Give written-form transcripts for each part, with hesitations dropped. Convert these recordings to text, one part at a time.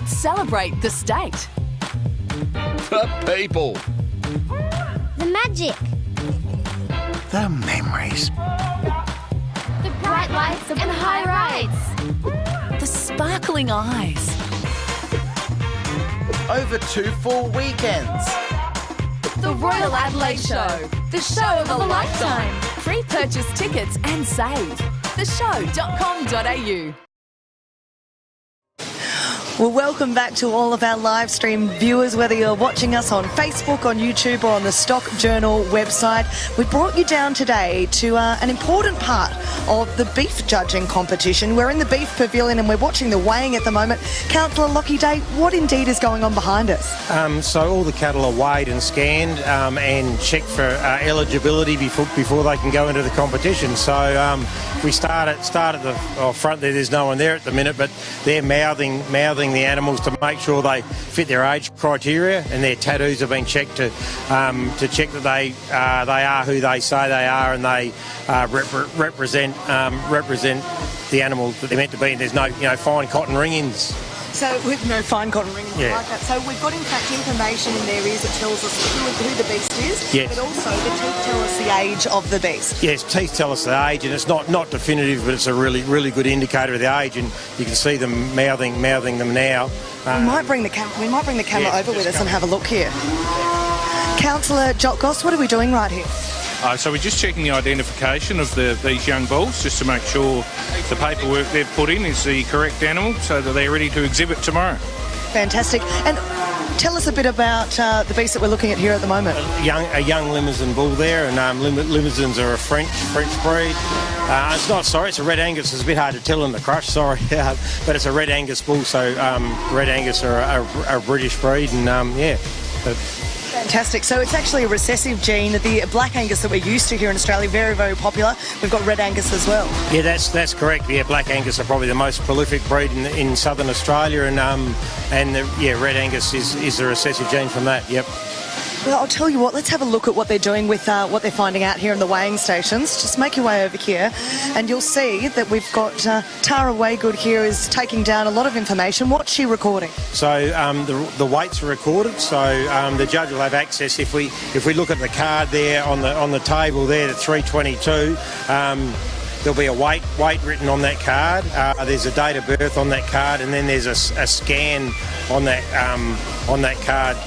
Let's celebrate the state. The people. The magic. The memories. The bright lights and high rides. The sparkling eyes. Over 2 full weekends. The Royal Adelaide Show. The show of a lifetime. Pre-purchase tickets and save. theshow.com.au. Well, welcome back to all of our live stream viewers, whether you're watching us on Facebook, on YouTube or on the Stock Journal website. We brought you down today to an important part of the beef judging competition. We're in the beef pavilion and we're watching the weighing at the moment. Councillor Lockie Day, what indeed is going on behind us? So all the cattle are weighed and scanned and checked for eligibility before they can go into the competition. So we start at the front there. There's no one there at the minute, but they're mouthing the animals to make sure they fit their age criteria, and their tattoos have been checked to check that they are who they say they are, and they represent the animal that they're meant to be. And there's no fine cotton ring-ins. So with no fine cotton ring Yeah. like that. So we've got in fact information in there is that tells us who the beast is, Yes. but also the teeth tell us the age of the beast. Yes, teeth tell us the age, and it's not definitive, but it's a really good indicator of the age, and you can see them mouthing them now. We might bring the camera over with us and have a look here. Councillor Jock Goss, what are we doing right here? So we're just checking the identification of these young bulls, just to make sure the paperwork they've put in is the correct animal, so that they're ready to exhibit tomorrow. Fantastic. And tell us a bit about the beast that we're looking at here at the moment. A young Limousin bull there, and Limousins are a French breed. It's a Red Angus. It's a bit hard to tell in the crush, sorry, but it's a Red Angus bull. So Red Angus are a British breed, and Fantastic. So it's actually a recessive gene. The Black Angus that we're used to here in Australia, very popular. We've got Red Angus as well. Yeah, that's correct. Yeah, Black Angus are probably the most prolific breed in southern Australia, and Red Angus is a recessive gene from that. Yep. Well, I'll tell you what, let's have a look at what they're doing with what they're finding out here in the weighing stations. Just make your way over here and you'll see that we've got Tara Waygood here is taking down a lot of information. What's she recording? So the weights are recorded, so the judge will have access. If we look at the card there on the table there, the 322, there'll be a weight written on that card. There's a date of birth on that card, and then there's a scan on that card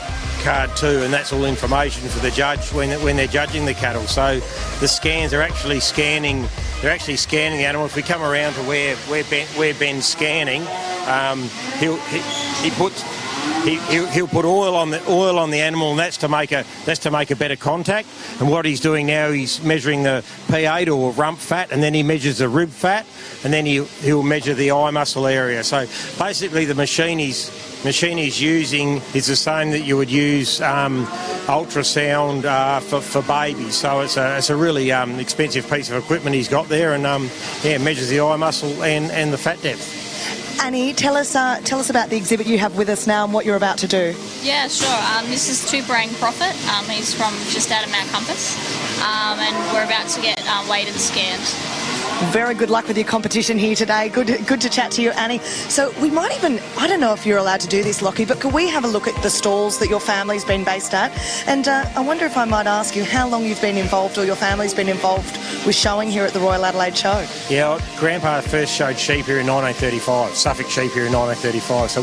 too, and that's all information for the judge when they're judging the cattle. So the scans are actually scanning. They're actually scanning the animal. If we come around to where Ben's scanning, he'll put oil on the animal, and that's to make a better contact. And what he's doing now, he's measuring the P8 or rump fat, and then he measures the rib fat, and then he'll measure the eye muscle area. So basically, the machine he's using is the same that you would use ultrasound for babies. So it's a really expensive piece of equipment he's got there, and measures the eye muscle and the fat depth. Annie, tell us about the exhibit you have with us now and what you're about to do. Yeah, sure. This is Two Brain Prophet. He's from just out of Mount Compass, and we're about to get weighed and scanned. Very good luck with your competition here today. Good to chat to you, Annie. So we might even, I don't know if you're allowed to do this, Lockie, but could we have a look at the stalls that your family's been based at? And I wonder if I might ask you how long you've been involved, or your family's been involved with showing here at the Royal Adelaide Show. Yeah, Grandpa first showed sheep here in 1935, Suffolk sheep here in 1935. So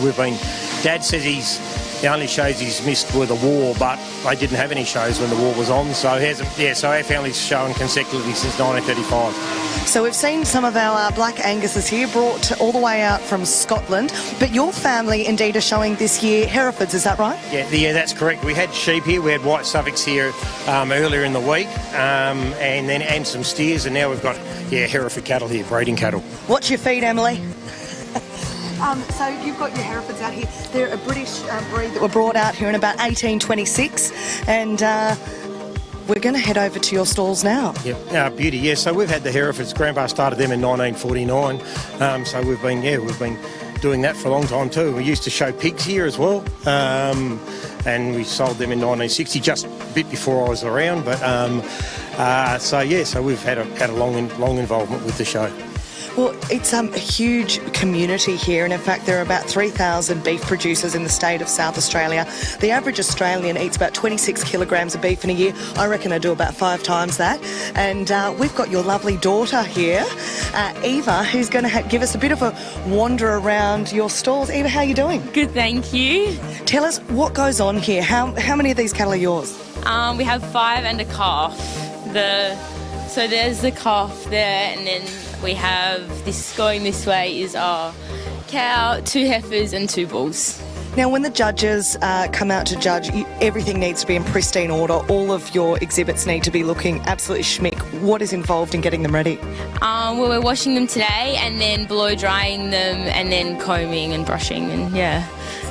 Dad says the only shows he's missed were the war, but they didn't have any shows when the war was on, so so our family's shown consecutively since 1935. So we've seen some of our Black Anguses here, brought all the way out from Scotland, but your family indeed are showing this year Herefords, is that right? Yeah, that's correct. We had sheep here, we had white Suffolks here earlier in the week, and some steers, and now we've got Hereford cattle here, breeding cattle. What's your feed, Emily? So you've got your Herefords out here. They're a British breed that were brought out here in about 1826, and we're going to head over to your stalls now. Yep, beauty. Yeah, so we've had the Herefords. Grandpa started them in 1949, so we've been doing that for a long time too. We used to show pigs here as well, and we sold them in 1960, just a bit before I was around. But so we've had a long involvement with the show. Well, it's a huge community here, and in fact there are about 3,000 beef producers in the state of South Australia. The average Australian eats about 26 kilograms of beef in a year. I reckon I do about 5 times that. And we've got your lovely daughter here, Eva, who's going to give us a bit of a wander around your stalls. Eva, how are you doing? Good, thank you. Tell us what goes on here. How many of these cattle are yours? We have 5 and a calf. So there's the calf there, and then we have this going this way is our cow, 2 heifers and 2 bulls. Now, when the judges come out to judge, everything needs to be in pristine order. All of your exhibits need to be looking absolutely schmick. What is involved in getting them ready? Well, we're washing them today and then blow drying them and then combing and brushing, and yeah.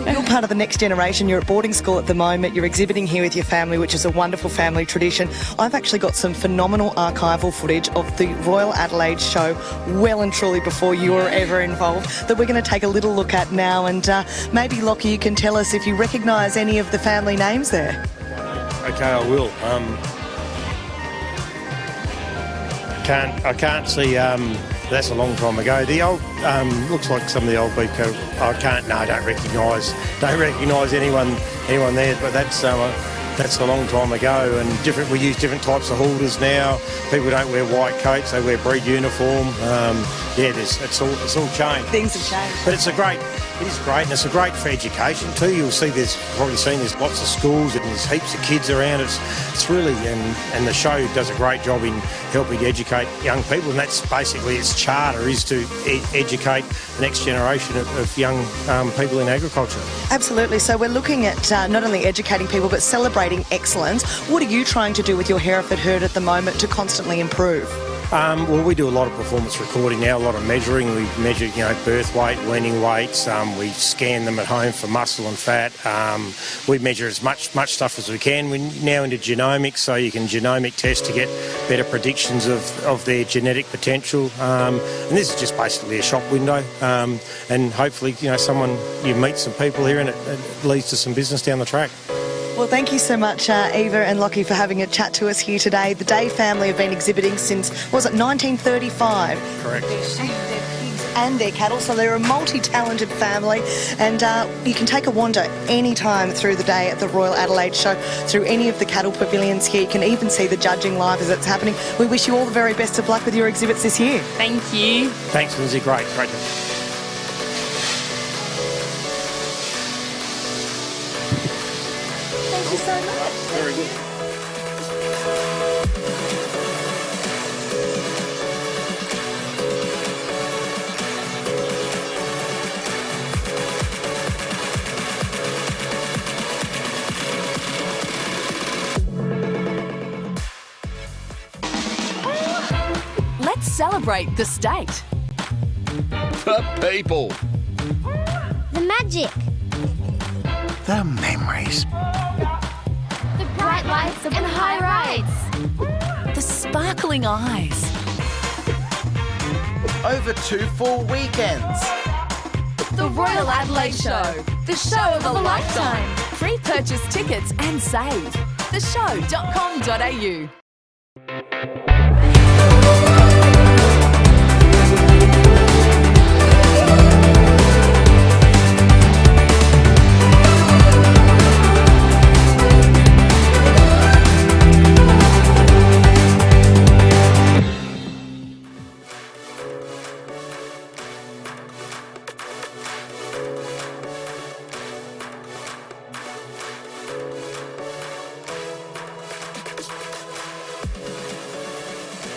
You're part of the next generation. You're at boarding school at the moment. You're exhibiting here with your family, which is a wonderful family tradition. I've actually got some phenomenal archival footage of the Royal Adelaide show well and truly before you were ever involved that we're going to take a little look at now. And maybe, Lockie, you can tell us if you recognise any of the family names there. Okay, I will. I can't see. That's a long time ago. The old looks like some of the old beef cattle. I don't recognise anyone there. But that's a long time ago. And we use different types of holders now. People don't wear white coats; they wear breed uniform. It's all changed. Things have changed. But it is great, and it's a great for education too. You'll see there's lots of schools and there's heaps of kids around. It's really, and the show does a great job in helping educate young people, and that's basically its charter, is to educate the next generation of young people in agriculture. Absolutely. So we're looking at not only educating people but celebrating excellence. What are you trying to do with your Hereford herd at the moment to constantly improve? Well, we do a lot of performance recording now, a lot of measuring. We measure, birth weight, weaning weights. We scan them at home for muscle and fat. We measure as much stuff as we can. We're now into genomics, so you can genomic test to get better predictions of their genetic potential. And this is just basically a shop window. And hopefully, you meet some people here and it leads to some business down the track. Well, thank you so much, Eva and Lockie, for having a chat to us here today. The Day family have been exhibiting since, 1935? Correct. Their pigs and their cattle, so they're a multi-talented family. And you can take a wander any time through the day at the Royal Adelaide Show, through any of the cattle pavilions here. You can even see the judging live as it's happening. We wish you all the very best of luck with your exhibits this year. Thank you. Thanks, Lindsay. Great. Thank you so much. Very good. Let's celebrate the state. The people. The magic. The memories. The bright lights and high rides. The sparkling eyes. Over 2 full weekends. The Royal Adelaide Show. The show of a lifetime. Free purchase tickets and save. theshow.com.au